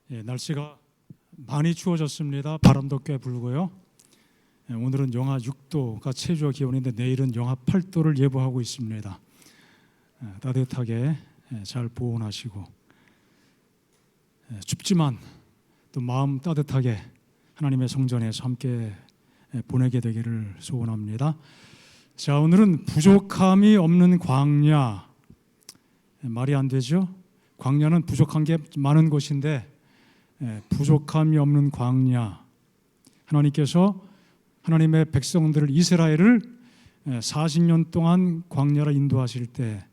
날씨가 많이 추워졌습니다. 바람도 꽤 불고요. 오늘은 영하 6도가 최저 기온인데 내일은 영하 8도를 예보하고 있습니다. 따뜻하게 잘 보온하시고 춥지만 또 마음 따뜻하게 하나님의 성전에서 함께 보내게 되기를 소원합니다. 자, 오늘은 부족함이 없는 광야. 말이 안 되죠? 광야는 부족한 게 많은 곳인데 부족함이 없는 광야. 하나님께서 하나님의 백성들을, 이스라엘을 40년 동안 광야를 인도하실 때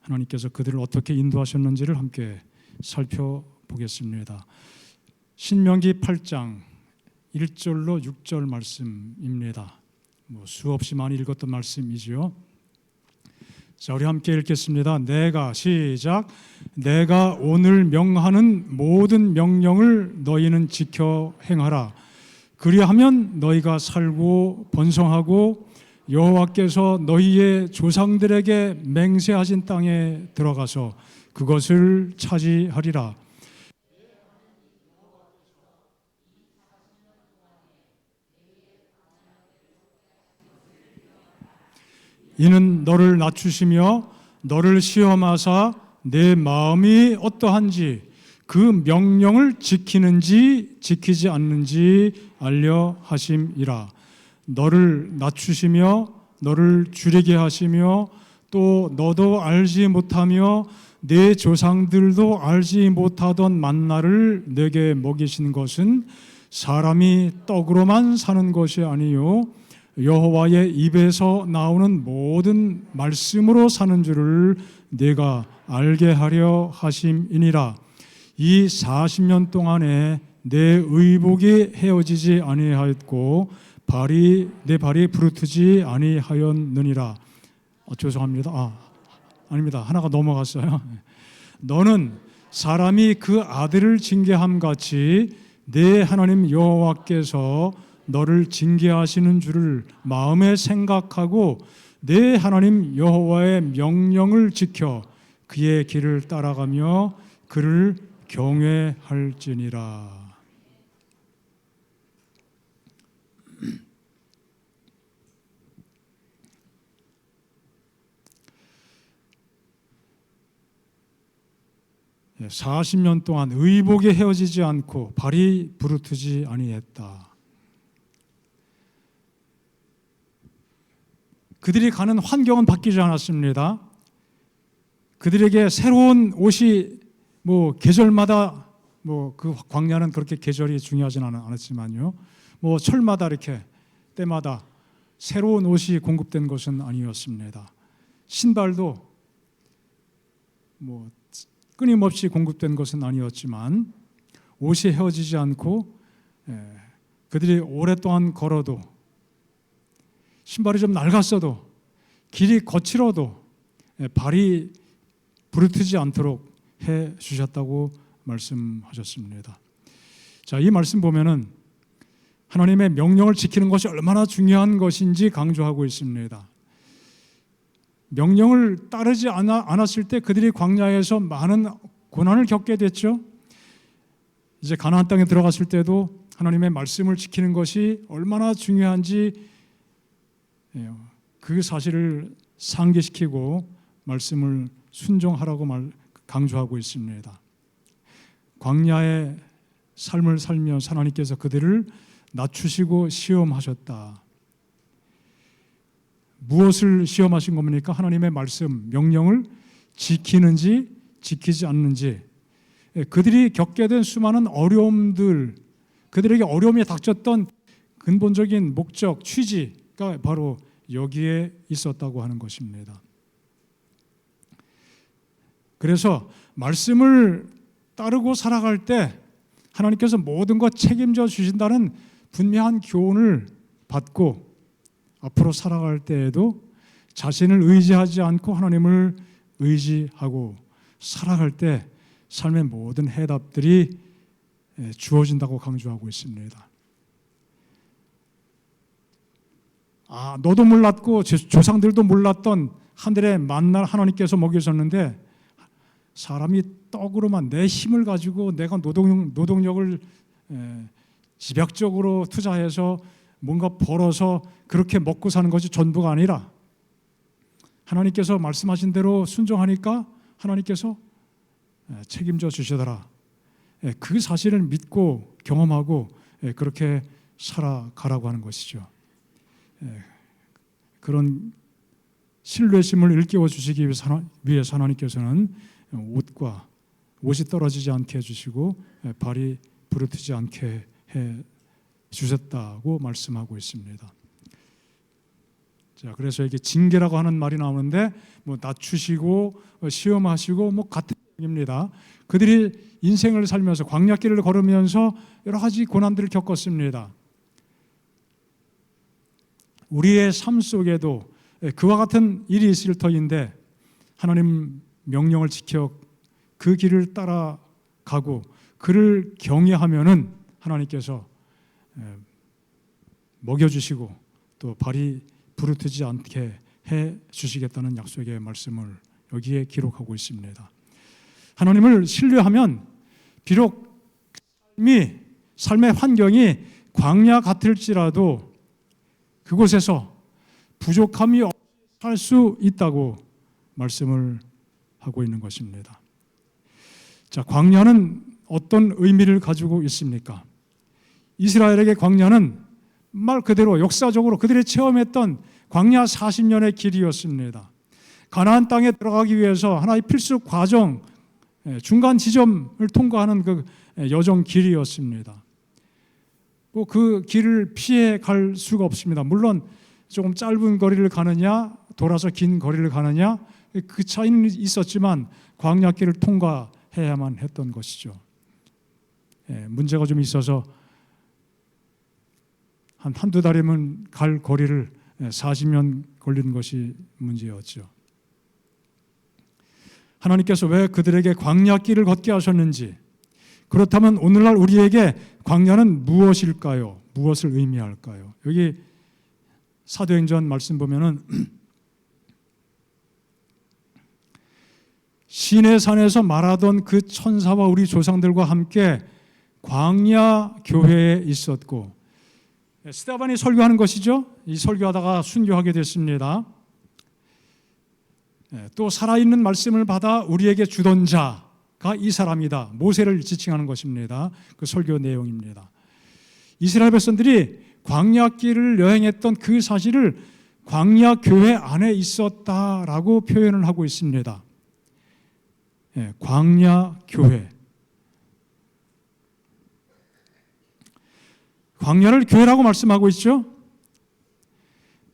하나님께서 그들을 어떻게 인도하셨는지를 함께 살펴보겠습니다. 신명기 8장 1절로 6절 말씀입니다. 수없이 많이 읽었던 말씀이지요. 자, 우리 함께 읽겠습니다. 시작. 내가 오늘 명하는 모든 명령을 너희는 지켜 행하라. 그리하면 너희가 살고 번성하고 여호와께서 너희의 조상들에게 맹세하신 땅에 들어가서 그것을 차지하리라. 이는 너를 낮추시며 너를 시험하사 내 마음이 어떠한지 그 명령을 지키는지 지키지 않는지 알려 하심이라. 너를 낮추시며 너를 줄이게 하시며 또 너도 알지 못하며 내 조상들도 알지 못하던 만나를 내게 먹이신 것은 사람이 떡으로만 사는 것이 아니요 여호와의 입에서 나오는 모든 말씀으로 사는 줄을 내가 알게 하려 하심이니라. 이 40년 동안에 내 의복이 헤어지지 아니하였고 내 발이 부르트지 아니하였느니라. 죄송합니다. 아닙니다. 하나가 넘어갔어요. 너는 사람이 그 아들을 징계함 같이 내 하나님 여호와께서 너를 징계하시는 줄을 마음에 생각하고 내 하나님 여호와의 명령을 지켜 그의 길을 따라가며 그를 경외할지니라. 예, 40년 동안 의복이 헤어지지 않고 발이 부르트지 아니했다. 그들이 가는 환경은 바뀌지 않았습니다. 그들에게 새로운 옷이 계절마다 그 광야는 그렇게 계절이 중요하진 않았지만요. 철마다 이렇게 때마다 새로운 옷이 공급된 것은 아니었습니다. 신발도 끊임없이 공급된 것은 아니었지만 옷이 헤어지지 않고 그들이 오랫동안 걸어도 신발이 좀 낡았어도 길이 거칠어도 발이 부르트지 않도록 해 주셨다고 말씀하셨습니다. 자, 이 말씀 보면은 하나님의 명령을 지키는 것이 얼마나 중요한 것인지 강조하고 있습니다. 명령을 따르지 않았을 때 그들이 광야에서 많은 고난을 겪게 됐죠. 이제 가나안 땅에 들어갔을 때도 하나님의 말씀을 지키는 것이 얼마나 중요한지 그 사실을 상기시키고 말씀을 순종하라고 강조하고 있습니다. 광야의 삶을 살면서 하나님께서 그들을 낮추시고 시험하셨다. 무엇을 시험하신 겁니까? 하나님의 말씀, 명령을 지키는지 지키지 않는지. 그들이 겪게 된 수많은 어려움들, 그들에게 어려움이 닥쳤던 근본적인 목적, 취지가 바로 여기에 있었다고 하는 것입니다. 그래서 말씀을 따르고 살아갈 때 하나님께서 모든 것 책임져 주신다는 분명한 교훈을 받고 앞으로 살아갈 때에도 자신을 의지하지 않고 하나님을 의지하고 살아갈 때 삶의 모든 해답들이 주어진다고 강조하고 있습니다. 너도 몰랐고 조상들도 몰랐던 하늘의 만나를 하나님께서 먹이셨는데 사람이 떡으로만 내 힘을 가지고 내가 노동력을 집약적으로 투자해서 뭔가 벌어서 그렇게 먹고 사는 것이 전부가 아니라 하나님께서 말씀하신 대로 순종하니까 하나님께서 책임져 주시더라. 그 사실을 믿고 경험하고 그렇게 살아가라고 하는 것이죠. 그런 신뢰심을 일깨워 주시기 위해서 하나님께서는 옷이 떨어지지 않게 해주시고 발이 부르트지 않게 해 주셨다고 말씀하고 있습니다. 자, 그래서 이게 징계라고 하는 말이 나오는데 낮추시고 시험하시고 같은 얘기입니다. 그들이 인생을 살면서 광야길을 걸으면서 여러 가지 고난들을 겪었습니다. 우리의 삶 속에도 그와 같은 일이 있을 터인데 하나님 명령을 지켜 그 길을 따라가고 그를 경외하면은 하나님께서 먹여주시고 또 발이 부르트지 않게 해 주시겠다는 약속의 말씀을 여기에 기록하고 있습니다. 하나님을 신뢰하면 비록 삶의 환경이 광야 같을지라도 그곳에서 부족함이 없이 살 수 있다고 말씀을 하고 있는 것입니다. 자, 광야는 어떤 의미를 가지고 있습니까? 이스라엘에게 광야는 말 그대로 역사적으로 그들이 체험했던 광야 40년의 길이었습니다. 가나안 땅에 들어가기 위해서 하나의 필수 과정, 중간 지점을 통과하는 그 여정 길이었습니다. 그 길을 피해 갈 수가 없습니다. 물론 조금 짧은 거리를 가느냐 돌아서 긴 거리를 가느냐 그 차이는 있었지만 광야길을 통과해야만 했던 것이죠. 문제가 좀 있어서 한두 달이면 갈 거리를 40년 걸린 것이 문제였죠. 하나님께서 왜 그들에게 광야길을 걷게 하셨는지, 그렇다면 오늘날 우리에게 광야는 무엇일까요? 무엇을 의미할까요? 여기 사도행전 말씀 보면은 시내산에서 말하던 그 천사와 우리 조상들과 함께 광야 교회에 있었고, 스데반이 설교하는 것이죠. 이 설교하다가 순교하게 됐습니다. 또 살아있는 말씀을 받아 우리에게 주던 자가 이 사람이다. 모세를 지칭하는 것입니다. 그 설교 내용입니다. 이스라엘 백성들이 광야길을 여행했던 그 사실을 광야 교회 안에 있었다라고 표현을 하고 있습니다. 광야 교회. 광야를 교회라고 말씀하고 있죠.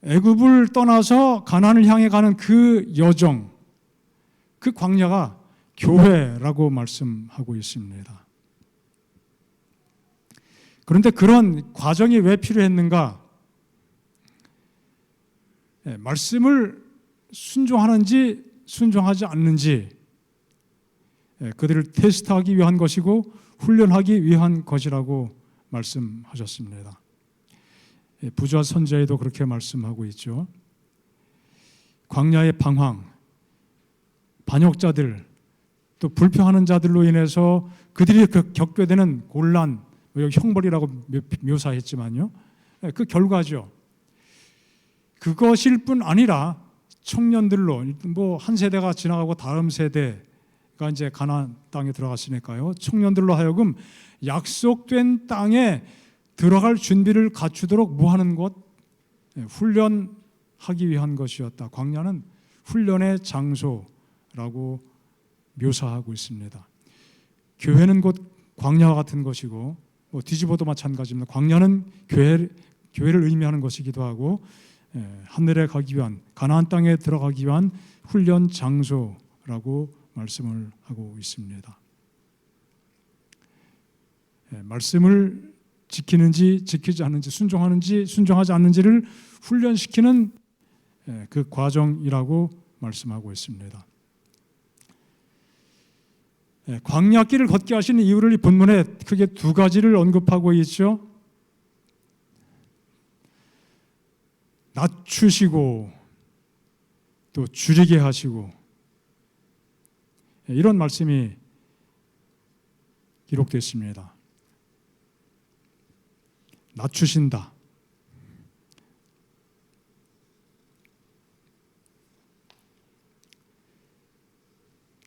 애굽을 떠나서 가나안을 향해 가는 그 여정, 그 광야가 교회라고 말씀하고 있습니다. 그런데 그런 과정이 왜 필요했는가? 말씀을 순종하는지 순종하지 않는지 그들을 테스트하기 위한 것이고 훈련하기 위한 것이라고 말씀하셨습니다. 부자 선지자에도 그렇게 말씀하고 있죠. 광야의 방황, 반역자들, 또 불평하는 자들로 인해서 그들이 겪게 되는 곤란, 여기 형벌이라고 묘사했지만요, 그 결과죠. 그것일 뿐 아니라 청년들로 한 세대가 지나가고 다음 세대가 이제 가나안 땅에 들어갔으니까요. 청년들로 하여금 약속된 땅에 들어갈 준비를 갖추도록 뭐 하는 것? 훈련하기 위한 것이었다. 광야는 훈련의 장소라고 묘사하고 있습니다. 교회는 곧 광야와 같은 것이고 뒤집어도 마찬가지입니다. 광야는 교회를 의미하는 것이기도 하고 하늘에 가기 위한 가나안 땅에 들어가기 위한 훈련 장소라고 말씀을 하고 있습니다. 말씀을 지키는지 지키지 않는지 순종하는지 순종하지 않는지를 훈련시키는 그 과정이라고 말씀하고 있습니다. 광야길을 걷게 하시는 이유를 이 본문에 크게 두 가지를 언급하고 있죠. 낮추시고 또 줄이게 하시고 이런 말씀이 기록되어 있습니다. 낮추신다.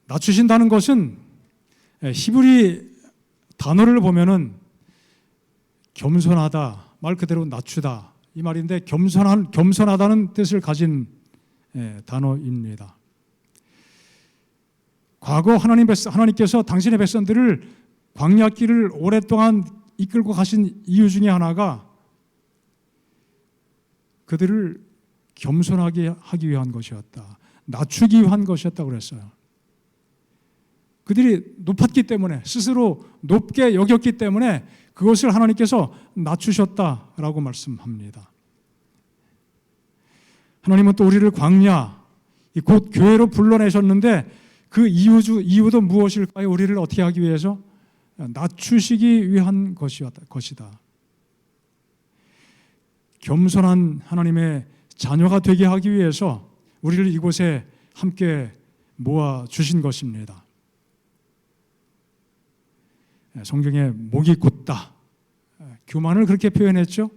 낮추신다는 것은 히브리 단어를 보면은 겸손하다, 말 그대로 낮추다 이 말인데 겸손하다는 뜻을 가진 단어입니다. 과거 하나님께서 당신의 백성들을 광야길을 오랫동안 이끌고 가신 이유 중에 하나가 그들을 겸손하게 하기 위한 것이었다. 낮추기 위한 것이었다고 그랬어요. 그들이 높았기 때문에, 스스로 높게 여겼기 때문에 그것을 하나님께서 낮추셨다라고 말씀합니다. 하나님은 또 우리를 광야, 곧 교회로 불러내셨는데 그 이유도 무엇일까요? 우리를 어떻게 하기 위해서? 낮추시기 위한 것이다. 겸손한 하나님의 자녀가 되게 하기 위해서 우리를 이곳에 함께 모아주신 것입니다. 성경에 목이 곧다, 교만을 그렇게 표현했죠.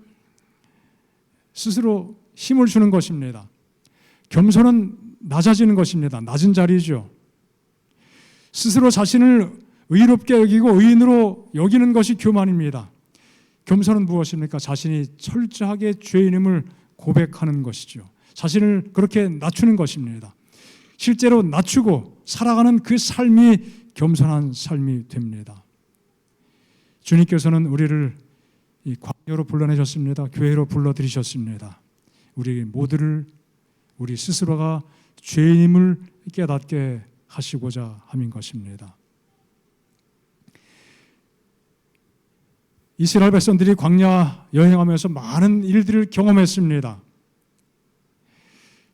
스스로 힘을 주는 것입니다. 겸손은 낮아지는 것입니다. 낮은 자리죠. 스스로 자신을 의롭게 여기고 의인으로 여기는 것이 교만입니다. 겸손은 무엇입니까? 자신이 철저하게 죄인임을 고백하는 것이죠. 자신을 그렇게 낮추는 것입니다. 실제로 낮추고 살아가는 그 삶이 겸손한 삶이 됩니다. 주님께서는 우리를 이 광야로 불러내셨습니다. 교회로 불러들이셨습니다. 우리 모두를 우리 스스로가 죄인임을 깨닫게 하시고자 함인 것입니다. 이스라엘 백성들이 광야 여행하면서 많은 일들을 경험했습니다.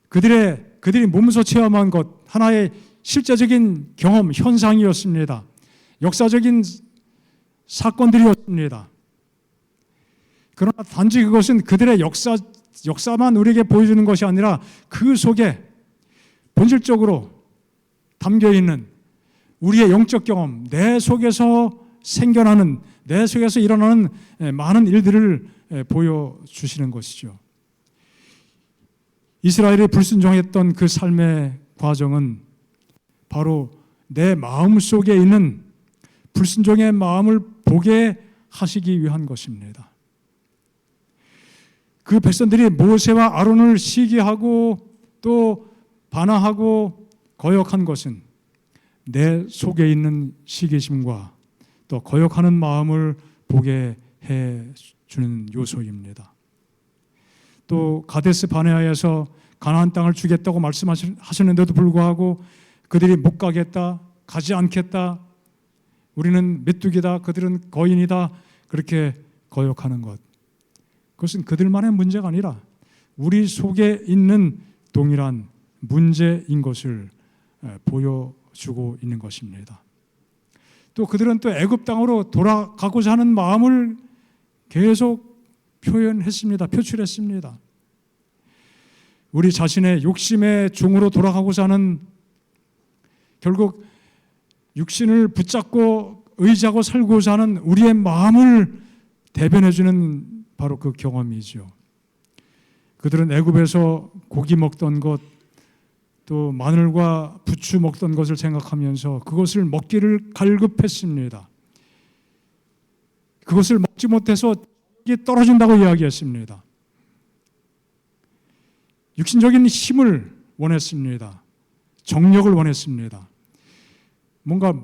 그들이 몸소 체험한 것, 하나의 실제적인 경험, 현상이었습니다. 역사적인 사건들이었습니다. 그러나 단지 그것은 그들의 역사만 우리에게 보여주는 것이 아니라 그 속에 본질적으로 담겨있는 우리의 영적 경험, 내 속에서 생겨나는, 내 속에서 일어나는 많은 일들을 보여주시는 것이죠. 이스라엘이 불순종했던 그 삶의 과정은 바로 내 마음 속에 있는 불순종의 마음을 보게 하시기 위한 것입니다. 그 백성들이 모세와 아론을 시기하고 또 반항하고 거역한 것은 내 속에 있는 시기심과 또 거역하는 마음을 보게 해주는 요소입니다. 또 가데스 바네아에서 가나안 땅을 주겠다고 말씀하셨는데도 불구하고 그들이 못 가겠다, 가지 않겠다, 우리는 메뚜기다, 그들은 거인이다, 그렇게 거역하는 것, 그것은 그들만의 문제가 아니라 우리 속에 있는 동일한 문제인 것을 보여주고 있는 것입니다. 또 그들은 또 애굽 땅으로 돌아가고자 하는 마음을 계속 표출했습니다. 우리 자신의 욕심의 종으로 돌아가고자 하는, 결국 육신을 붙잡고 의지하고 살고자 하는 우리의 마음을 대변해주는 바로 그 경험이죠. 그들은 애굽에서 고기 먹던 것, 또 마늘과 부추 먹던 것을 생각하면서 그것을 먹기를 갈급했습니다. 그것을 먹지 못해서 떨어진다고 이야기했습니다. 육신적인 힘을 원했습니다. 정력을 원했습니다. 뭔가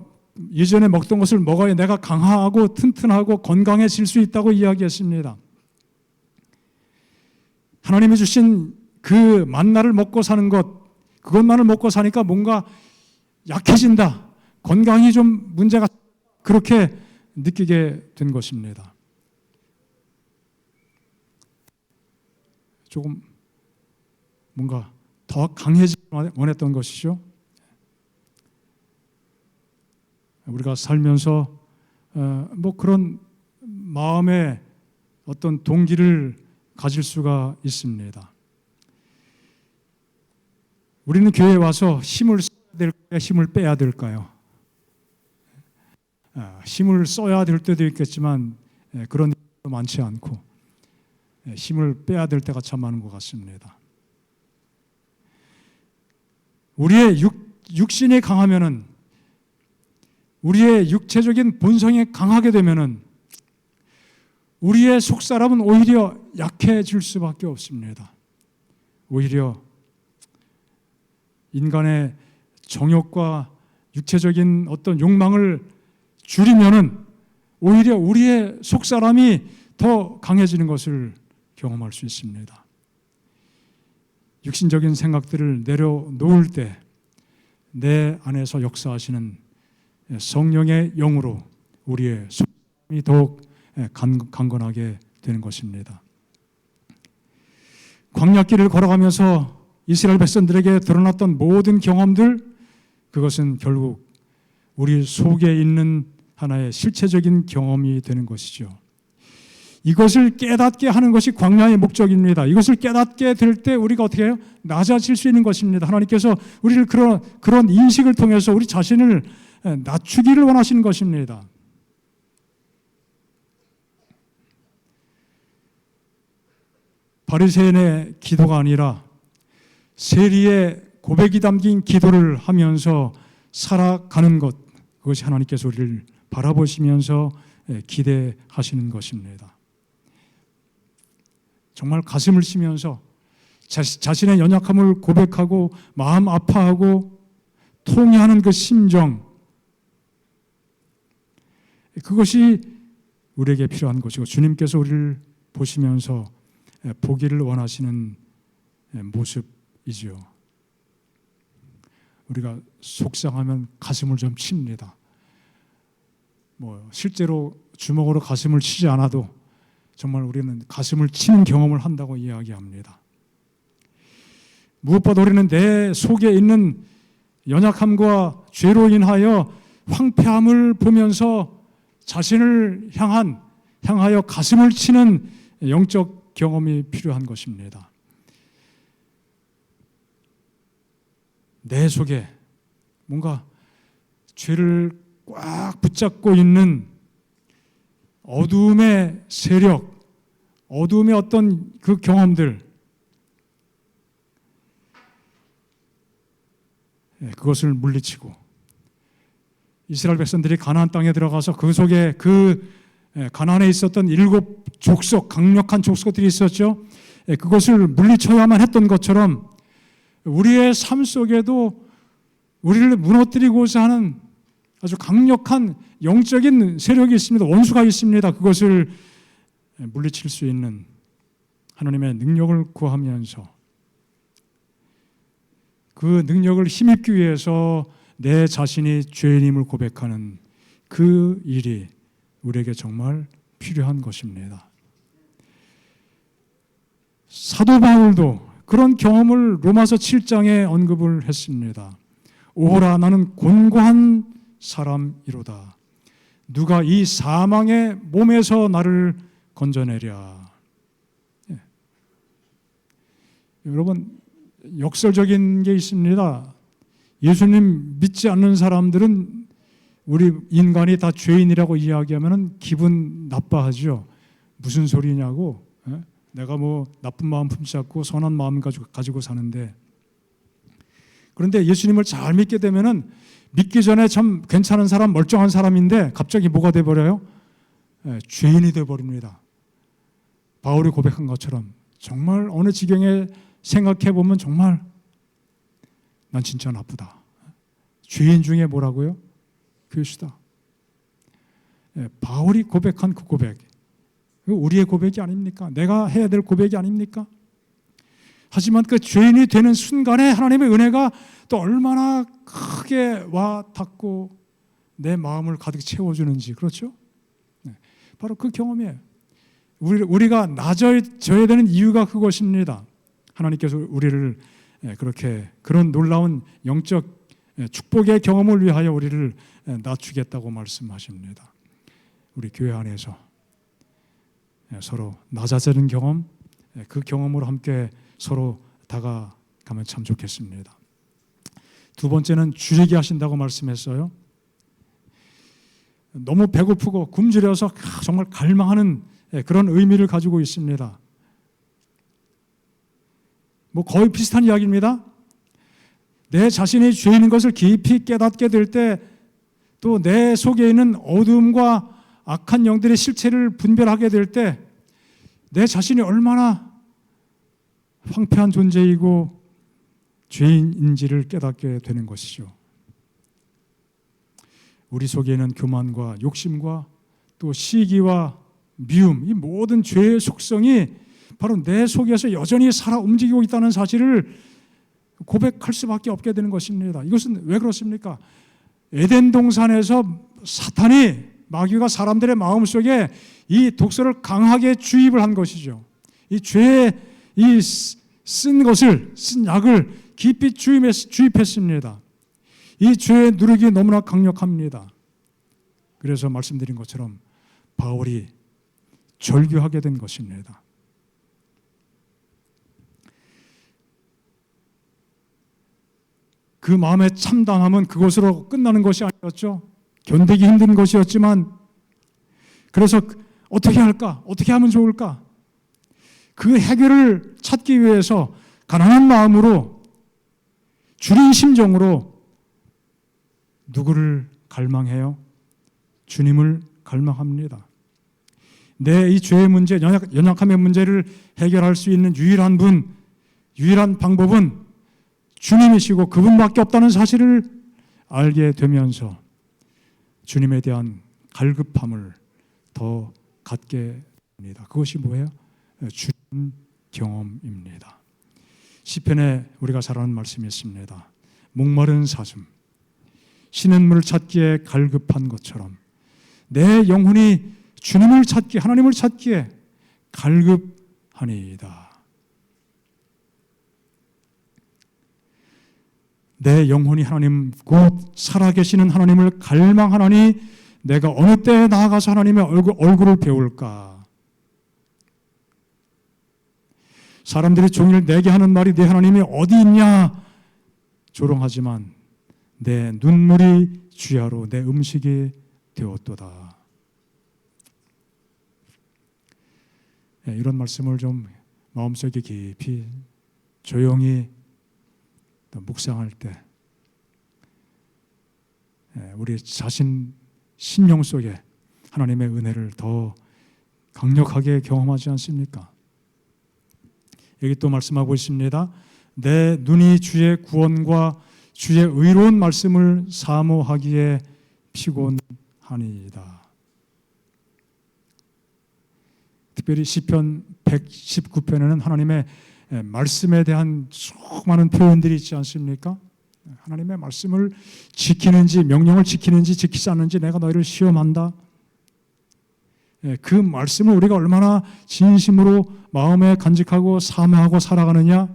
예전에 먹던 것을 먹어야 내가 강하고 튼튼하고 건강해질 수 있다고 이야기했습니다. 하나님이 주신 그 만나를 먹고 사는 것, 그것만을 먹고 사니까 뭔가 약해진다, 건강이 좀 문제가, 그렇게 느끼게 된 것입니다. 조금 뭔가 더 강해지기 원했던 것이죠. 우리가 살면서 뭐 그런 마음의 어떤 동기를 가질 수가 있습니다. 우리는 교회에 와서 힘을 써야 될까요? 힘을 빼야 될까요? 힘을 써야 될 때도 있겠지만 그런 일도 많지 않고 힘을 빼야 될 때가 참 많은 것 같습니다. 우리의 육신이 강하면은, 우리의 육체적인 본성이 강하게 되면은 우리의 속사람은 오히려 약해질 수밖에 없습니다. 오히려 인간의 정욕과 육체적인 어떤 욕망을 줄이면은 오히려 우리의 속사람이 더 강해지는 것을 경험할 수 있습니다. 육신적인 생각들을 내려놓을 때 내 안에서 역사하시는 성령의 영으로 우리의 속사람이 더욱 강건하게 되는 것입니다. 광야길을 걸어가면서 이스라엘 백성들에게 드러났던 모든 경험들, 그것은 결국 우리 속에 있는 하나의 실체적인 경험이 되는 것이죠. 이것을 깨닫게 하는 것이 광야의 목적입니다. 이것을 깨닫게 될 때 우리가 어떻게 해요? 낮아질 수 있는 것입니다. 하나님께서 우리를 그런 인식을 통해서 우리 자신을 낮추기를 원하시는 것입니다. 바리새인의 기도가 아니라 세리의 고백이 담긴 기도를 하면서 살아가는 것, 그것이 하나님께서 우리를 바라보시면서 기대하시는 것입니다. 정말 가슴을 치면서 자신의 연약함을 고백하고 마음 아파하고 통회하는 그 심정, 그것이 우리에게 필요한 것이고 주님께서 우리를 보시면서 보기를 원하시는 모습이지요. 우리가 속상하면 가슴을 좀 칩니다. 실제로 주먹으로 가슴을 치지 않아도 정말 우리는 가슴을 치는 경험을 한다고 이야기합니다. 무엇보다 우리는 내 속에 있는 연약함과 죄로 인하여 황폐함을 보면서 자신을 향하여 가슴을 치는 영적 경험이 필요한 것입니다. 내 속에 뭔가 죄를 꽉 붙잡고 있는 어두움의 세력, 어두움의 어떤 그 경험들, 그것을 물리치고 이스라엘 백성들이 가나안 땅에 들어가서 그 속에 가나안에 있었던 7 족속, 강력한 족속들이 있었죠. 그것을 물리쳐야만 했던 것처럼 우리의 삶 속에도 우리를 무너뜨리고자 하는 아주 강력한 영적인 세력이 있습니다. 원수가 있습니다. 그것을 물리칠 수 있는 하나님의 능력을 구하면서 그 능력을 힘입기 위해서 내 자신이 죄인임을 고백하는 그 일이 우리에게 정말 필요한 것입니다. 사도 바울도 그런 경험을 로마서 7장에 언급을 했습니다. 오호라 나는 곤고한 사람이로다. 누가 이 사망의 몸에서 나를 건져내랴. 여러분, 역설적인 게 있습니다. 예수님 믿지 않는 사람들은 우리 인간이 다 죄인이라고 이야기하면 기분 나빠하죠. 무슨 소리냐고. 내가 나쁜 마음 품지 않고 선한 마음 가지고 사는데, 그런데 예수님을 잘 믿게 되면은 믿기 전에 참 괜찮은 사람, 멀쩡한 사람인데 갑자기 뭐가 돼버려요? 죄인이 돼버립니다. 바울이 고백한 것처럼 정말 어느 지경에 생각해 보면 정말 난 진짜 나쁘다. 죄인 중에 뭐라고요? 괴수다. 바울이 고백한 그 고백, 우리의 고백이 아닙니까? 내가 해야 될 고백이 아닙니까? 하지만 그 죄인이 되는 순간에 하나님의 은혜가 또 얼마나 크게 와 닿고 내 마음을 가득 채워주는지, 그렇죠? 바로 그 경험이에요. 우리가 낮아져야 되는 이유가 그것입니다. 하나님께서 우리를 그런 놀라운 영적 축복의 경험을 위하여 우리를 낮추겠다고 말씀하십니다. 우리 교회 안에서 서로 낮아지는 경험, 그 경험으로 함께 서로 다가가면 참 좋겠습니다. 두 번째는 줄이게 하신다고 말씀했어요. 너무 배고프고 굶주려서 정말 갈망하는 그런 의미를 가지고 있습니다. 뭐 거의 비슷한 이야기입니다. 내 자신이 죄인인 것을 깊이 깨닫게 될 때, 또 내 속에 있는 어둠과 악한 영들의 실체를 분별하게 될 때, 내 자신이 얼마나 황폐한 존재이고 죄인인지를 깨닫게 되는 것이죠. 우리 속에는 교만과 욕심과 또 시기와 미움, 이 모든 죄의 속성이 바로 내 속에서 여전히 살아 움직이고 있다는 사실을 고백할 수밖에 없게 되는 것입니다. 이것은 왜 그렇습니까? 에덴 동산에서 사탄이, 마귀가 사람들의 마음속에 이 독소를 강하게 주입을 한 것이죠. 이 죄의 쓴 약을 깊이 주입했습니다. 이 죄의 누룩이 너무나 강력합니다. 그래서 말씀드린 것처럼 바울이 절규하게 된 것입니다. 그 마음의 참담함은 그것으로 끝나는 것이 아니었죠. 견디기 힘든 것이었지만, 그래서 어떻게 할까? 어떻게 하면 좋을까? 그 해결을 찾기 위해서 가난한 마음으로, 주린 심정으로 누구를 갈망해요? 주님을 갈망합니다. 내 이 죄의 문제, 연약함의 문제를 해결할 수 있는 유일한 방법은 주님이시고 그분밖에 없다는 사실을 알게 되면서 주님에 대한 갈급함을 더 갖게 됩니다. 그것이 뭐예요? 주님 경험입니다. 시편에 우리가 잘 아는 말씀이 있습니다. 목마른 사슴, 시냇물을 찾기에 갈급한 것처럼 내 영혼이 주님을 찾기에, 하나님을 찾기에 갈급하니이다. 내 영혼이 하나님, 곧 살아계시는 하나님을 갈망하나니 내가 어느 때에 나아가서 하나님의 얼굴을 배울까? 사람들이 종일 내게 하는 말이 내 하나님이 어디 있냐 조롱하지만 내 눈물이 주야로 내 음식이 되었도다. 이런 말씀을 좀 마음속에 깊이 조용히 묵상할 때 우리 자신 심령 속에 하나님의 은혜를 더 강력하게 경험하지 않습니까? 여기 또 말씀하고 있습니다. 내 눈이 주의 구원과 주의 의로운 말씀을 사모하기에 피곤하니이다. 특별히 시편 119편에는 하나님의 말씀에 대한 수많은 표현들이 있지 않습니까? 하나님의 말씀을 지키는지, 명령을 지키는지 지키지 않는지 내가 너희를 시험한다. 그 말씀을 우리가 얼마나 진심으로 마음에 간직하고 사모하고 살아가느냐,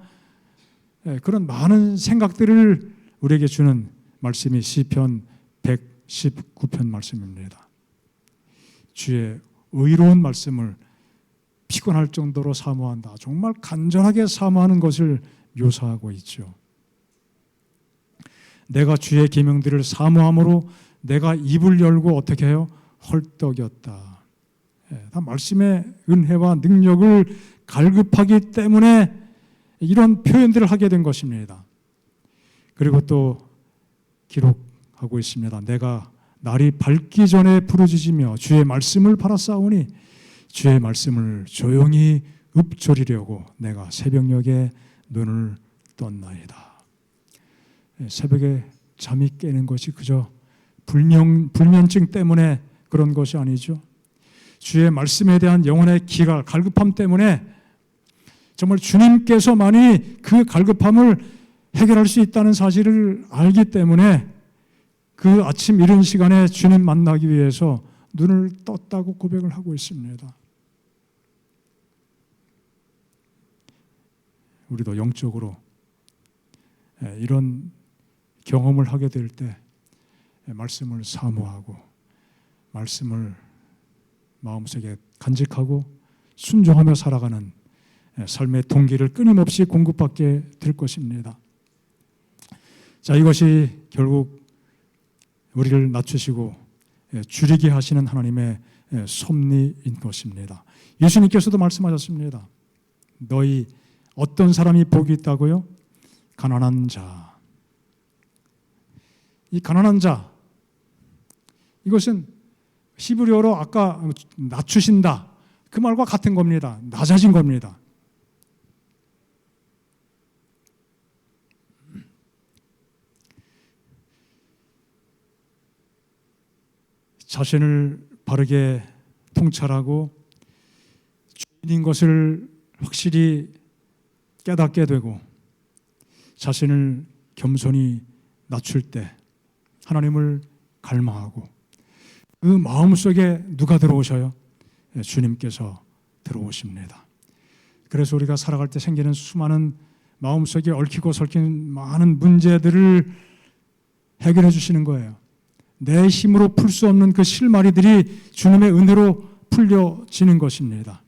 그런 많은 생각들을 우리에게 주는 말씀이 시편 119편 말씀입니다. 주의 의로운 말씀을 피곤할 정도로 사모한다. 정말 간절하게 사모하는 것을 묘사하고 있죠. 내가 주의 계명들을 사모함으로 내가 입을 열고 어떻게 해요? 헐떡였다. 다 말씀의 은혜와 능력을 갈급하기 때문에 이런 표현들을 하게 된 것입니다. 그리고 또 기록하고 있습니다. 내가 날이 밝기 전에 부르짖으며 주의 말씀을 바라싸우니 주의 말씀을 조용히 읊조리려고 내가 새벽녘에 눈을 떴나이다. 새벽에 잠이 깨는 것이 그저 불면증 때문에 그런 것이 아니죠. 주의 말씀에 대한 영혼의 기가 갈급함 때문에 정말 주님께서만이 그 갈급함을 해결할 수 있다는 사실을 알기 때문에 그 아침 이른 시간에 주님 만나기 위해서 눈을 떴다고 고백을 하고 있습니다. 우리도 영적으로 이런 경험을 하게 될 때 말씀을 사모하고 말씀을 마음속에 간직하고 순종하며 살아가는 삶의 동기를 끊임없이 공급받게 될 것입니다. 자, 이것이 결국 우리를 낮추시고 줄이게 하시는 하나님의 섭리인 것입니다. 예수님께서도 말씀하셨습니다. 너희 어떤 사람이 복이 있다고요? 가난한 자. 이 가난한 자, 이것은 히브리어로 아까 낮추신다 그 말과 같은 겁니다. 낮아진 겁니다. 자신을 바르게 통찰하고 주인인 것을 확실히 깨닫게 되고 자신을 겸손히 낮출 때 하나님을 갈망하고 그 마음속에 누가 들어오셔요? 주님께서 들어오십니다. 그래서 우리가 살아갈 때 생기는 수많은 마음속에 얽히고 설킨 많은 문제들을 해결해 주시는 거예요. 내 힘으로 풀 수 없는 그 실마리들이 주님의 은혜로 풀려지는 것입니다.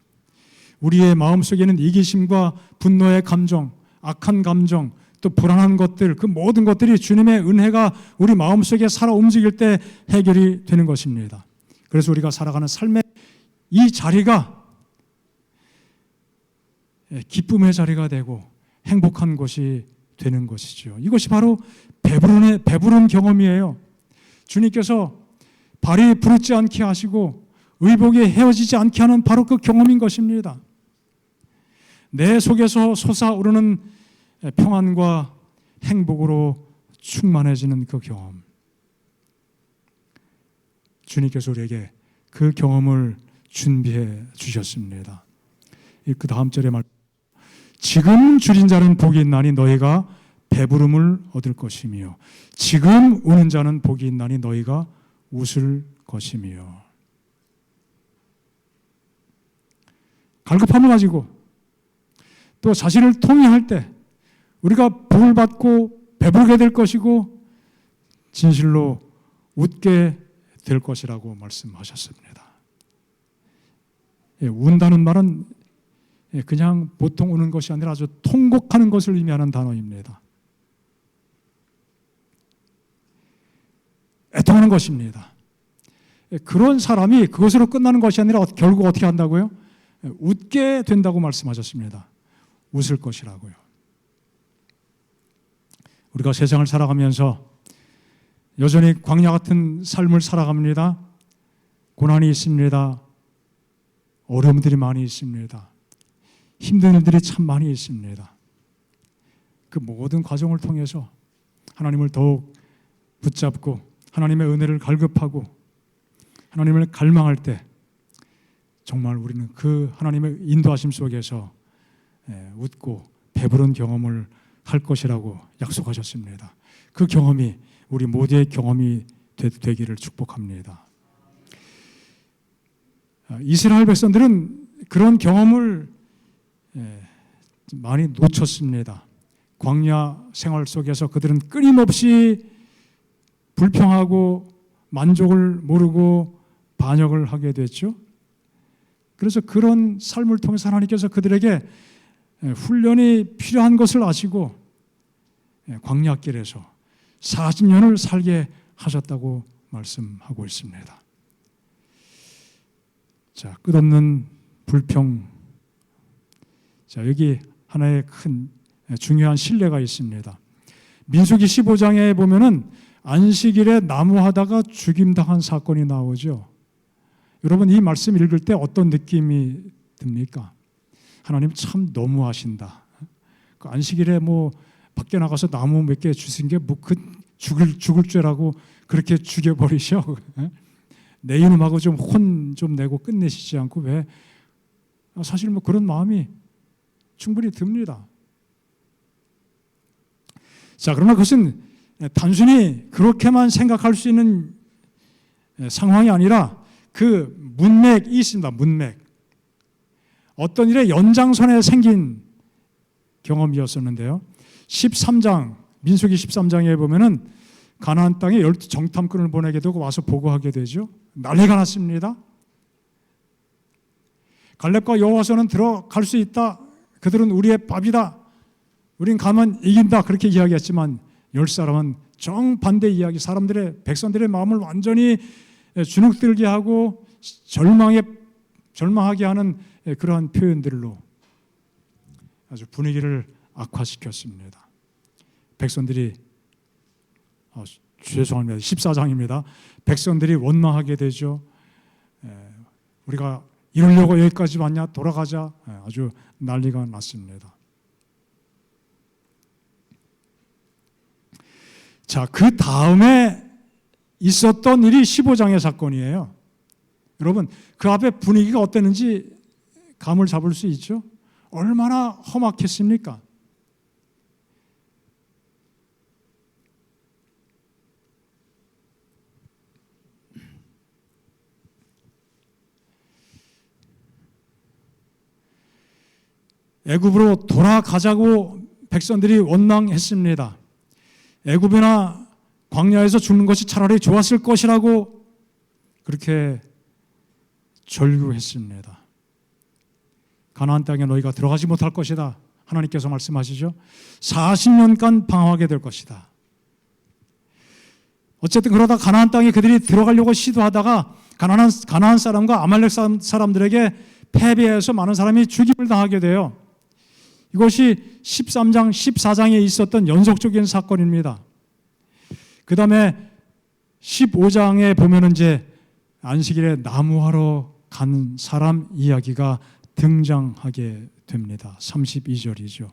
우리의 마음속에는 이기심과 분노의 감정, 악한 감정, 또 불안한 것들, 그 모든 것들이 주님의 은혜가 우리 마음속에 살아 움직일 때 해결이 되는 것입니다. 그래서 우리가 살아가는 삶의 이 자리가 기쁨의 자리가 되고 행복한 것이 되는 것이죠. 이것이 바로 배부른 경험이에요. 주님께서 발이 부르지 않게 하시고 의복이 헤어지지 않게 하는 바로 그 경험인 것입니다. 내 속에서 솟아오르는 평안과 행복으로 충만해지는 그 경험. 주님께서 우리에게 그 경험을 준비해 주셨습니다. 그 다음 절에 말, 지금 줄인 자는 복이 있나니 너희가 배부름을 얻을 것이며 지금 우는 자는 복이 있나니 너희가 웃을 것이며. 갈급함을 가지고 또 자신을 통회할 때 우리가 복을 받고 배부르게 될 것이고 진실로 웃게 될 것이라고 말씀하셨습니다. 운다는 말은 그냥 보통 우는 것이 아니라 아주 통곡하는 것을 의미하는 단어입니다. 애통하는 것입니다. 그런 사람이 그것으로 끝나는 것이 아니라 결국 어떻게 한다고요? 웃게 된다고 말씀하셨습니다. 웃을 것이라고요. 우리가 세상을 살아가면서 여전히 광야 같은 삶을 살아갑니다. 고난이 있습니다. 어려움들이 많이 있습니다. 힘든 일들이 참 많이 있습니다. 그 모든 과정을 통해서 하나님을 더욱 붙잡고 하나님의 은혜를 갈급하고 하나님을 갈망할 때 정말 우리는 그 하나님의 인도하심 속에서 웃고 배부른 경험을 할 것이라고 약속하셨습니다. 그 경험이 우리 모두의 경험이 되기를 축복합니다. 이스라엘 백성들은 그런 경험을 많이 놓쳤습니다. 광야 생활 속에서 그들은 끊임없이 불평하고 만족을 모르고 반역을 하게 됐죠. 그래서 그런 삶을 통해서 하나님께서 그들에게 훈련이 필요한 것을 아시고 광야길에서 40년을 살게 하셨다고 말씀하고 있습니다. 자, 끝없는 불평. 자, 여기 하나의 큰 중요한 신뢰가 있습니다. 민수기 15장에 보면은 안식일에 나무하다가 죽임당한 사건이 나오죠. 여러분 이 말씀 읽을 때 어떤 느낌이 듭니까? 하나님 참 너무하신다. 그 안식일에 뭐 밖에 나가서 나무 몇 개 주신 게 뭐 그 죽을 죄라고 그렇게 죽여버리셔. 내 이놈하고 좀 혼 좀 내고 끝내시지 않고 왜? 사실 뭐 그런 마음이 충분히 듭니다. 자, 그러나 그것은 단순히 그렇게만 생각할 수 있는 상황이 아니라 그 문맥이 있습니다. 문맥. 어떤 일의 연장선에 생긴 경험이었었는데요. 13장, 민수기 13장에 보면은 가나안 땅에 12 정탐꾼을 보내게 되고 와서 보고하게 되죠. 난리가 났습니다. 갈렙과 여호와서는 들어갈 수 있다. 그들은 우리의 밥이다. 우린 가면 이긴다. 그렇게 이야기했지만 10사람은 정반대 이야기, 백성들의 마음을 완전히 주눅들게 하고 절망하게 하는 그러한 표현들로 아주 분위기를 악화시켰습니다. 백성들이 죄송합니다. 14장입니다. 백성들이 원망하게 되죠. 우리가 이러려고 여기까지 왔냐? 돌아가자. 아주 난리가 났습니다. 자, 그 다음에 있었던 일이 15장의 사건이에요. 여러분, 그 앞에 분위기가 어땠는지 감을 잡을 수 있죠? 얼마나 험악했습니까? 애굽으로 돌아가자고 백성들이 원망했습니다. 애굽이나 광야에서 죽는 것이 차라리 좋았을 것이라고 그렇게 절규했습니다. 가나안 땅에 너희가 들어가지 못할 것이다. 하나님께서 말씀하시죠. 40년간 방황하게 될 것이다. 어쨌든 그러다 가나안 땅에 그들이 들어가려고 시도하다가 가나안 사람과 아말렉 사람들에게 패배해서 많은 사람이 죽임을 당하게 돼요. 이것이 13장, 14장에 있었던 연속적인 사건입니다. 그 다음에 15장에 보면은 이제 안식일에 나무하러 간 사람 이야기가 등장하게 됩니다. 32절이죠.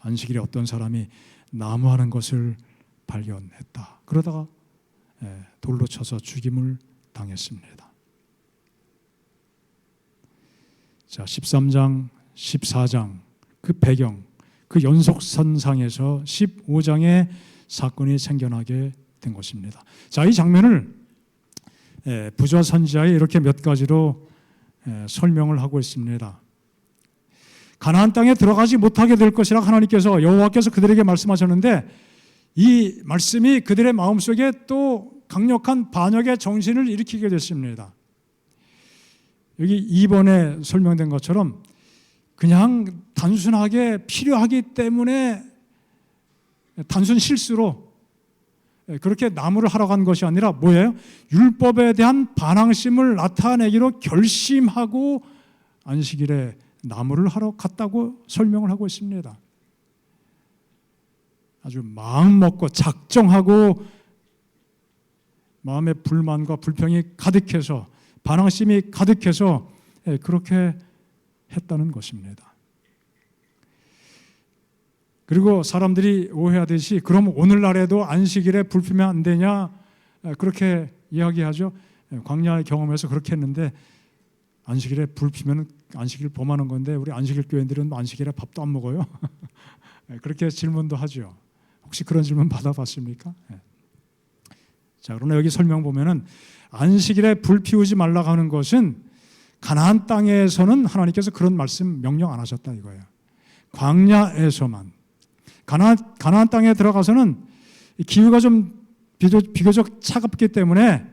안식일에 어떤 사람이 나무하는 것을 발견했다. 그러다가 돌로 쳐서 죽임을 당했습니다. 자, 13장, 14장 그 배경, 그 연속선상에서 15장의 사건이 생겨나게 된 것입니다. 자, 이 장면을 부자 선지자에 이렇게 몇 가지로 설명을 하고 있습니다. 가나안 땅에 들어가지 못하게 될 것이라 하나님께서 여호와께서 그들에게 말씀하셨는데 이 말씀이 그들의 마음속에 또 강력한 반역의 정신을 일으키게 됐습니다. 여기 2번에 설명된 것처럼 그냥 단순하게 필요하기 때문에 단순 실수로 그렇게 나무를 하러 간 것이 아니라 뭐예요? 율법에 대한 반항심을 나타내기로 결심하고 안식일에 나무를 하러 갔다고 설명을 하고 있습니다. 아주 마음 먹고 작정하고 마음의 불만과 불평이 가득해서 반항심이 가득해서 그렇게 했다는 것입니다. 그리고 사람들이 오해하듯이 그럼 오늘날에도 안식일에 불 피면 안 되냐 그렇게 이야기하죠. 광야의 경험에서 그렇게 했는데 안식일에 불 피면 안식일 범하는 건데 우리 안식일 교인들은 안식일에 밥도 안 먹어요. 그렇게 질문도 하죠. 혹시 그런 질문 받아봤습니까? 자, 그러나 여기 설명 보면은 안식일에 불 피우지 말라고 하는 것은 가나안 땅에서는 하나님께서 그런 말씀 명령 안 하셨다 이거예요. 광야에서만. 가나안 땅에 들어가서는 기후가 좀 비교적 차갑기 때문에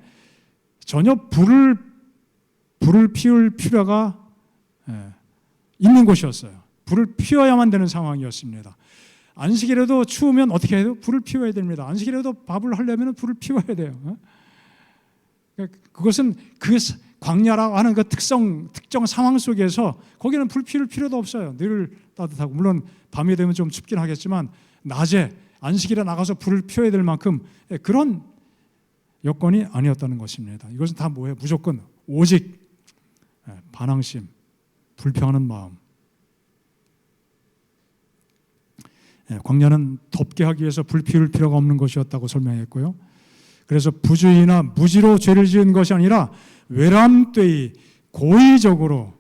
전혀 불을 피울 필요가 있는 곳이었어요. 불을 피워야만 되는 상황이었습니다. 안식일에도 추우면 어떻게 해요? 불을 피워야 됩니다. 안식일에도 밥을 하려면 불을 피워야 돼요. 그것은 그 광야라고 하는 그 특정 상황 속에서 거기는 불 피울 필요도 없어요. 늘 따뜻하고 물론 밤이 되면 좀 춥긴 하겠지만 낮에 안식일에 나가서 불을 피워야 될 만큼 그런 여건이 아니었다는 것입니다. 이것은 다 뭐예요? 무조건 오직 반항심, 불평하는 마음. 광야는 덥게 하기 위해서 불 피울 필요가 없는 것이었다고 설명했고요. 그래서 부주의나 무지로 죄를 지은 것이 아니라 외람되이 고의적으로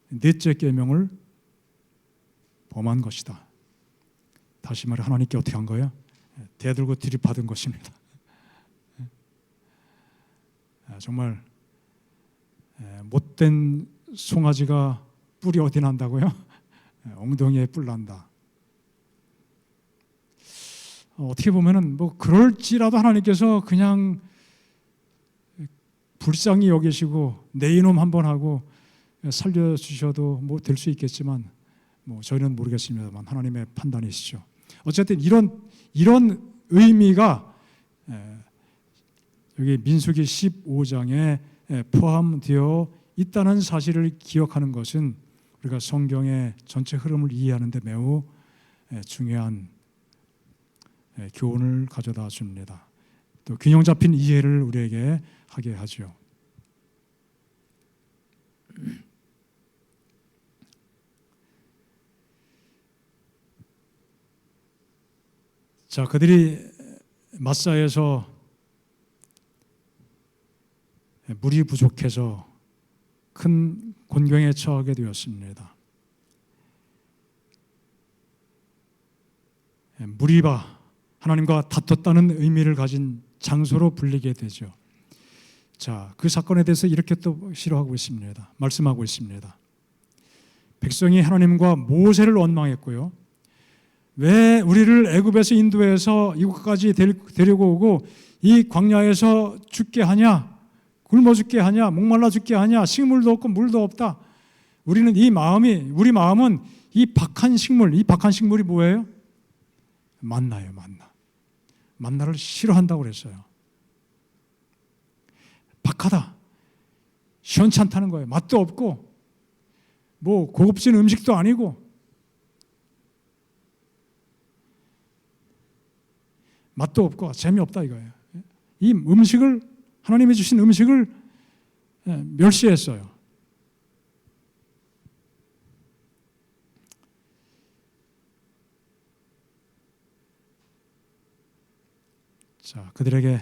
넷째 계명을 범한 것이다. 다시 말해 하나님께 어떻게 한 거예요? 대들고 들이받은 것입니다. 정말 못된 송아지가 뿔이 어디 난다고요? 엉덩이에 뿔 난다. 어떻게 보면은 뭐 그럴지라도 하나님께서 그냥 불쌍히 여기시고 내 이놈 한번 하고 살려주셔도 뭐 될 수 있겠지만 뭐 저희는 모르겠습니다만 하나님의 판단이시죠. 어쨌든 이런 의미가 여기 민수기 15장에 포함되어 있다는 사실을 기억하는 것은 우리가 성경의 전체 흐름을 이해하는 데 매우 중요한 교훈을 가져다 줍니다. 또 균형 잡힌 이해를 우리에게 하게 하죠. 자, 그들이 마사에서 물이 부족해서 큰 곤경에 처하게 되었습니다. 무리바, 하나님과 다퉜다는 의미를 가진 장소로 불리게 되죠. 자, 그 사건에 대해서 이렇게 또 시로하고 있습니다. 말씀하고 있습니다. 백성이 하나님과 모세를 원망했고요. 왜 우리를 애굽에서 인도해서 이곳까지 데리고 오고 이 광야에서 죽게 하냐? 굶어 죽게 하냐? 목말라 죽게 하냐? 식물도 없고 물도 없다. 우리 마음은 이 박한 식물이 뭐예요? 만나예요, 만나. 만나를 싫어한다고 그랬어요. 박하다. 시원치 않다는 거예요. 맛도 없고 뭐 고급진 음식도 아니고 맛도 없고 재미없다 이거예요. 이 음식을, 하나님이 주신 음식을 멸시했어요. 자, 그들에게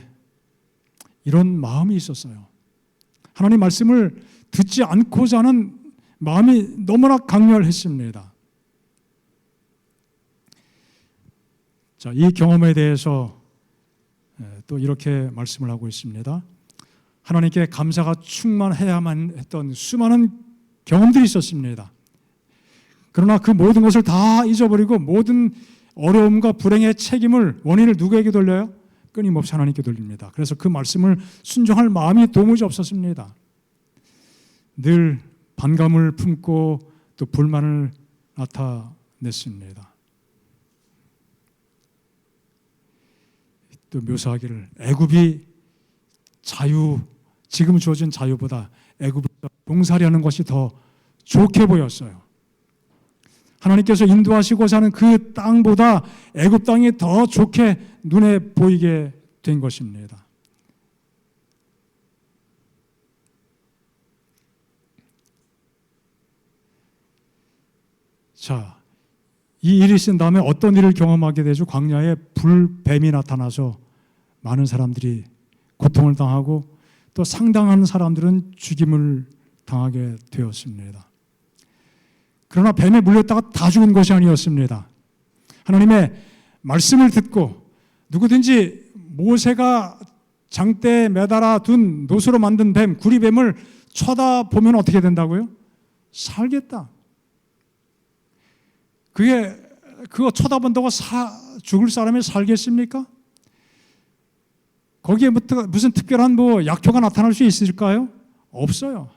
이런 마음이 있었어요. 하나님 말씀을 듣지 않고자 하는 마음이 너무나 강렬했습니다. 자, 이 경험에 대해서 또 이렇게 말씀을 하고 있습니다. 하나님께 감사가 충만해야만 했던 수많은 경험들이 있었습니다. 그러나 그 모든 것을 다 잊어버리고 모든 어려움과 불행의 원인을 누구에게 돌려요? 끊임없이 하나님께 돌립니다. 그래서 그 말씀을 순종할 마음이 도무지 없었습니다. 늘 반감을 품고 또 불만을 나타냈습니다. 또 묘사하기를 애굽이 지금 주어진 자유보다 애굽에서 봉사하는 것이 더 좋게 보였어요. 하나님께서 인도하시고자 하는 그 땅보다 애굽 땅이 더 좋게 눈에 보이게 된 것입니다. 자, 이 일이 있은 다음에 어떤 일을 경험하게 되죠? 광야에 불뱀이 나타나서 많은 사람들이 고통을 당하고 또 상당한 사람들은 죽임을 당하게 되었습니다. 그러나 뱀에 물렸다가 다 죽은 것이 아니었습니다. 하나님의 말씀을 듣고 누구든지 모세가 장대에 매달아 둔 노수로 만든 뱀, 구리뱀을 쳐다보면 어떻게 된다고요? 살겠다. 그거 쳐다본다고 죽을 사람이 살겠습니까? 거기에 무슨 특별한 약효가 나타날 수 있을까요? 없어요.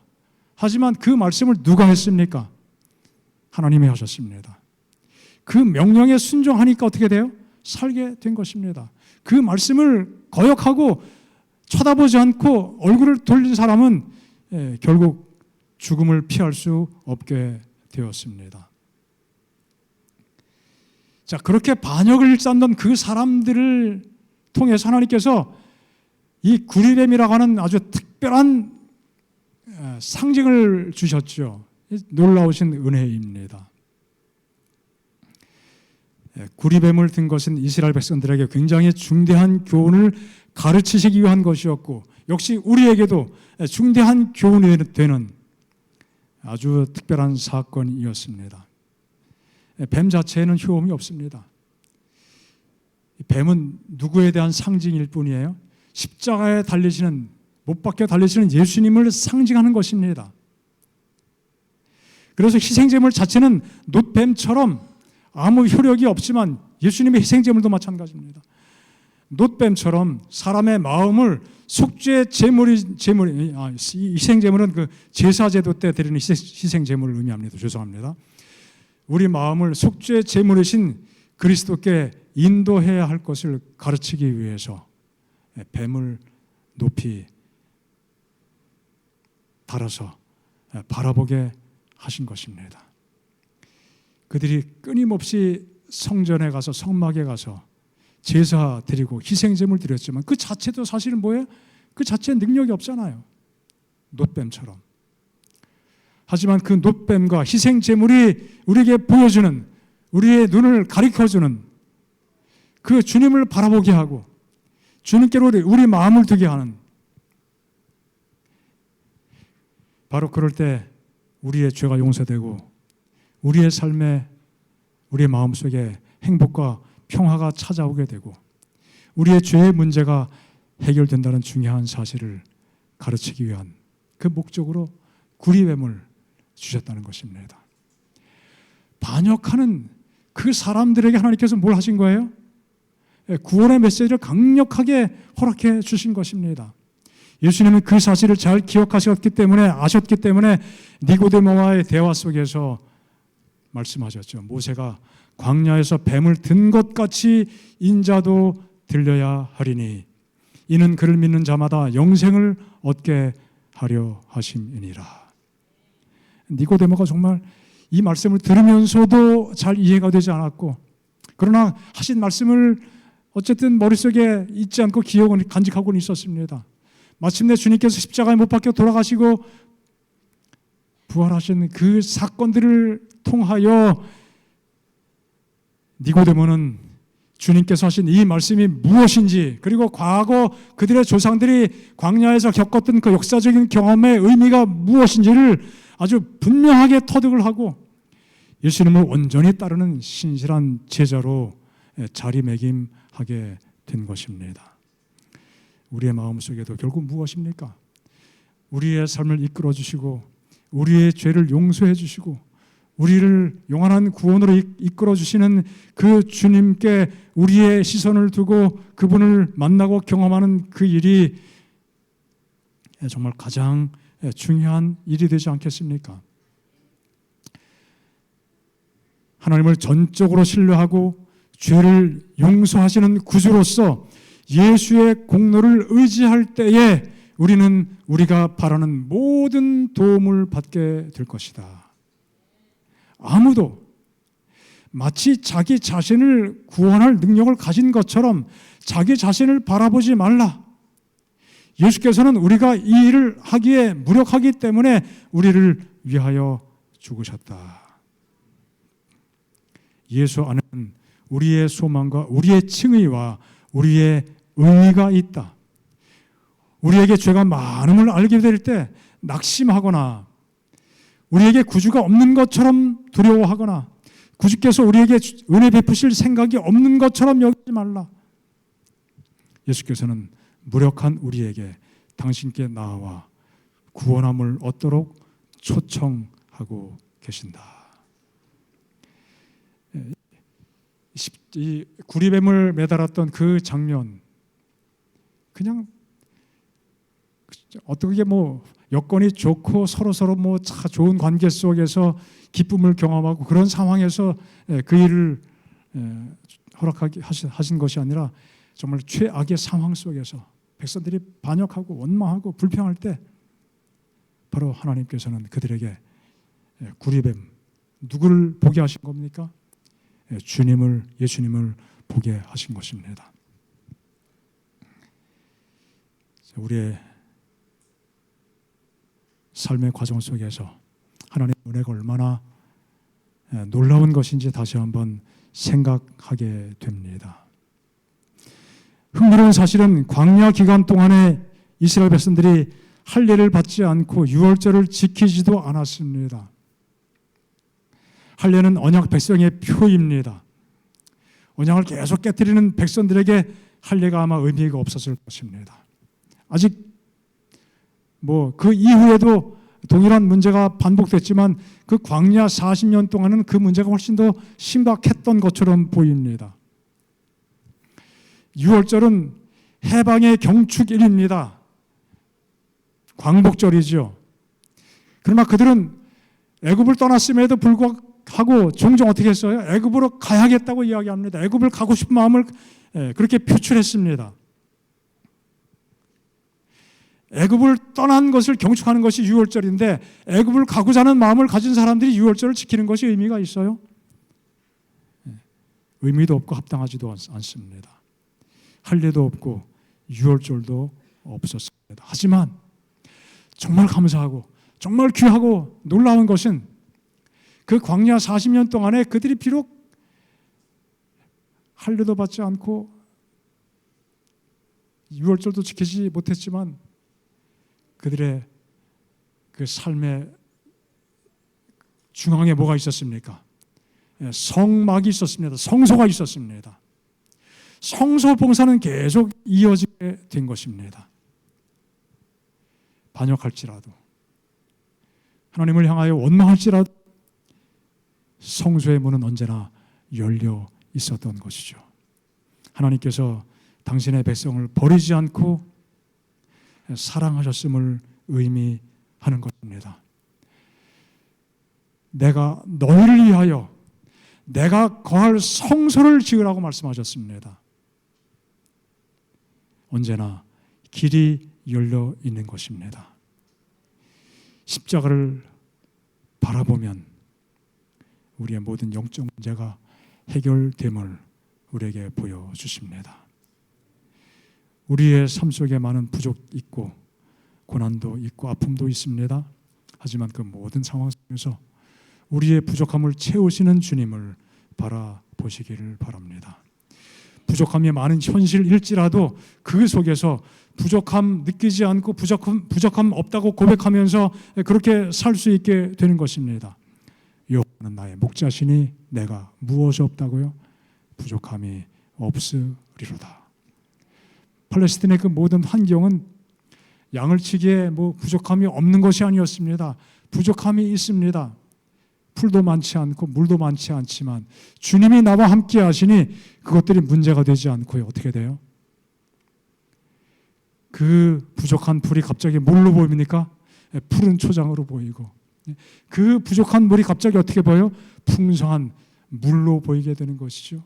하지만 그 말씀을 누가 했습니까? 하나님이 하셨습니다. 그 명령에 순종하니까 어떻게 돼요? 살게 된 것입니다. 그 말씀을 거역하고 쳐다보지 않고 얼굴을 돌린 사람은 결국 죽음을 피할 수 없게 되었습니다. 자, 그렇게 반역을 일삼던 그 사람들을 통해서 하나님께서 이 구리뱀이라고 하는 아주 특별한 상징을 주셨죠. 놀라우신 은혜입니다. 구리뱀을 든 것은 이스라엘 백성들에게 굉장히 중대한 교훈을 가르치시기 위한 것이었고 역시 우리에게도 중대한 교훈이 되는 아주 특별한 사건이었습니다. 뱀 자체에는 효험이 없습니다. 뱀은 누구에 대한 상징일 뿐이에요? 십자가에 못 박혀 달리시는 예수님을 상징하는 것입니다. 그래서 희생제물 자체는 놋뱀처럼 아무 효력이 없지만 예수님의 희생제물도 마찬가지입니다. 놋뱀처럼 사람의 마음을 속죄 희생제물은 그 제사제도 때 드리는 희생제물을 의미합니다. 죄송합니다. 우리 마음을 속죄 제물이신 그리스도께 인도해야 할 것을 가르치기 위해서 뱀을 높이 달아서 바라보게 하신 것입니다. 그들이 끊임없이 성전에 가서 성막에 가서 제사 드리고 희생제물 드렸지만 그 자체도 사실은 뭐예요? 그 자체에 능력이 없잖아요. 놋뱀처럼. 하지만 그 놋뱀과 희생제물이 우리에게 보여주는, 우리의 눈을 가리켜주는 그 주님을 바라보게 하고 주님께로 우리 마음을 두게 하는, 바로 그럴 때 우리의 죄가 용서되고 우리의 삶에, 우리의 마음속에 행복과 평화가 찾아오게 되고 우리의 죄의 문제가 해결된다는 중요한 사실을 가르치기 위한 그 목적으로 구리뱀을 주셨다는 것입니다. 반역하는 그 사람들에게 하나님께서 뭘 하신 거예요? 구원의 메시지를 강력하게 허락해 주신 것입니다. 예수님은 그 사실을 잘 기억하셨기 때문에, 아셨기 때문에 니고데모와의 대화 속에서 말씀하셨죠. 모세가 광야에서 뱀을 든 것 같이 인자도 들려야 하리니 이는 그를 믿는 자마다 영생을 얻게 하려 하심이니라. 니고데모가 정말 이 말씀을 들으면서도 잘 이해가 되지 않았고, 그러나 하신 말씀을 어쨌든 머릿속에 잊지 않고 기억은 간직하고는 있었습니다. 마침내 주님께서 십자가에 못 박혀 돌아가시고 부활하신 그 사건들을 통하여 니고데모는 주님께서 하신 이 말씀이 무엇인지, 그리고 과거 그들의 조상들이 광야에서 겪었던 그 역사적인 경험의 의미가 무엇인지를 아주 분명하게 터득을 하고 예수님을 온전히 따르는 신실한 제자로 자리매김하게 된 것입니다. 우리의 마음속에도 결국 무엇입니까? 우리의 삶을 이끌어 주시고 우리의 죄를 용서해 주시고 우리를 영원한 구원으로 이끌어 주시는 그 주님께 우리의 시선을 두고 그분을 만나고 경험하는 그 일이 정말 가장 중요한 일이 되지 않겠습니까? 하나님을 전적으로 신뢰하고 죄를 용서하시는 구주로서 예수의 공로를 의지할 때에 우리는 우리가 바라는 모든 도움을 받게 될 것이다. 아무도 마치 자기 자신을 구원할 능력을 가진 것처럼 자기 자신을 바라보지 말라. 예수께서는 우리가 이 일을 하기에 무력하기 때문에 우리를 위하여 죽으셨다. 예수 안에는 우리의 소망과 우리의 칭의와 우리의 의의가 있다. 우리에게 죄가 많음을 알게 될 때 낙심하거나 우리에게 구주가 없는 것처럼 두려워하거나 구주께서 우리에게 은혜 베푸실 생각이 없는 것처럼 여기지 말라. 예수께서는 무력한 우리에게 당신께 나와 구원함을 얻도록 초청하고 계신다. 이 구리뱀을 매달았던 그 장면, 그냥 어떻게 여건이 좋고 서로 뭐 좋은 관계 속에서 기쁨을 경험하고 그런 상황에서 그 일을 허락하게 하신 것이 아니라 정말 최악의 상황 속에서 백성들이 반역하고 원망하고 불평할 때 바로 하나님께서는 그들에게 구리뱀, 누구를 보게 하신 겁니까? 예수님을 보게 하신 것입니다. 우리의 삶의 과정 속에서 하나님의 은혜가 얼마나 놀라운 것인지 다시 한번 생각하게 됩니다. 흥미로운 사실은 광야 기간 동안에 이스라엘 백성들이 할례를 받지 않고 유월절을 지키지도 않았습니다. 할례는 언약 백성의 표입니다. 언약을 계속 깨뜨리는 백성들에게 할례가 아마 의미가 없었을 것입니다. 아직 그 이후에도 동일한 문제가 반복됐지만 그 광야 40년 동안은 그 문제가 훨씬 더 심각했던 것처럼 보입니다. 유월절은 해방의 경축일입니다. 광복절이죠. 그러나 그들은 애굽을 떠났음에도 불구하고 종종 어떻게 했어요? 애굽으로 가야겠다고 이야기합니다. 애굽을 가고 싶은 마음을 그렇게 표출했습니다. 애굽을 떠난 것을 경축하는 것이 유월절인데 애굽을 가고자 하는 마음을 가진 사람들이 유월절을 지키는 것이 의미가 있어요? 의미도 없고 합당하지도 않습니다. 할례도 없고 유월절도 없었습니다. 하지만 정말 감사하고 정말 귀하고 놀라운 것은 그 광야 40년 동안에 그들이 비록 할례도 받지 않고 유월절도 지키지 못했지만 그들의 그 삶의 중앙에 뭐가 있었습니까? 성막이 있었습니다. 성소가 있었습니다. 성소 봉사는 계속 이어지게 된 것입니다. 반역할지라도 하나님을 향하여 원망할지라도 성소의 문은 언제나 열려 있었던 것이죠. 하나님께서 당신의 백성을 버리지 않고 사랑하셨음을 의미하는 것입니다. 내가 너희를 위하여 내가 거할 성소를 지으라고 말씀하셨습니다. 언제나 길이 열려 있는 것입니다. 십자가를 바라보면 우리의 모든 영적 문제가 해결됨을 우리에게 보여주십니다. 우리의 삶 속에 많은 부족 있고 고난도 있고 아픔도 있습니다. 하지만 그 모든 상황 속에서 우리의 부족함을 채우시는 주님을 바라보시기를 바랍니다. 부족함이 많은 현실일지라도 그 속에서 부족함 느끼지 않고 부족함 없다고 고백하면서 그렇게 살 수 있게 되는 것입니다. 여호와는 나의 목자시니 내가 무엇이 없다고요? 부족함이 없으리로다. 팔레스틴의 그 모든 환경은 양을 치기에 부족함이 없는 것이 아니었습니다. 부족함이 있습니다. 풀도 많지 않고 물도 많지 않지만 주님이 나와 함께 하시니 그것들이 문제가 되지 않고요. 어떻게 돼요? 그 부족한 풀이 갑자기 뭘로 보입니까? 푸른 초장으로 보이고, 그 부족한 물이 갑자기 어떻게 보여요? 풍성한 물로 보이게 되는 것이죠.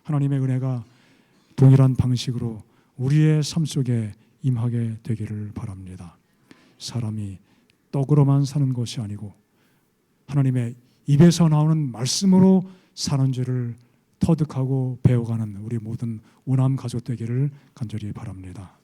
하나님의 은혜가 동일한 방식으로 우리의 삶 속에 임하게 되기를 바랍니다. 사람이 떡으로만 사는 것이 아니고 하나님의 입에서 나오는 말씀으로 사는 줄을 터득하고 배워가는 우리 모든 오남 가족 되기를 간절히 바랍니다.